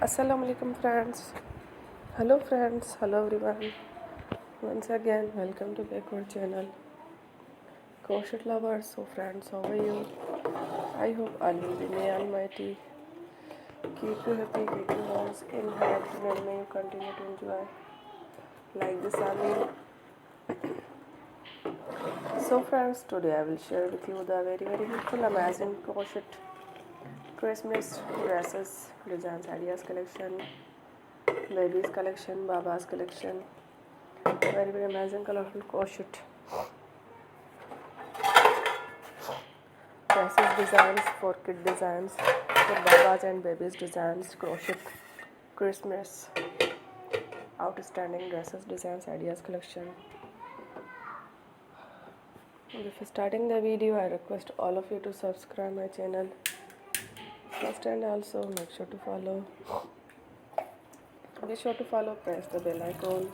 Assalamu alaikum friends. Hello everyone. Once again, welcome to Backward channel. Crochet lovers, so friends, how are you? I hope Allah the May Almighty keep you happy, keep you homes in health, and may you continue to enjoy like this Amin. So friends, today I will share with you the very beautiful, amazing crochet Christmas dresses, designs, ideas collection, babies collection, babas collection, very amazing colorful crochet dresses designs for kid designs, for babas and babies designs, crochet Christmas outstanding dresses designs ideas collection. Before starting the video, I request all of you to subscribe my channel first, and also make sure to follow. Be sure to follow, press the bell icon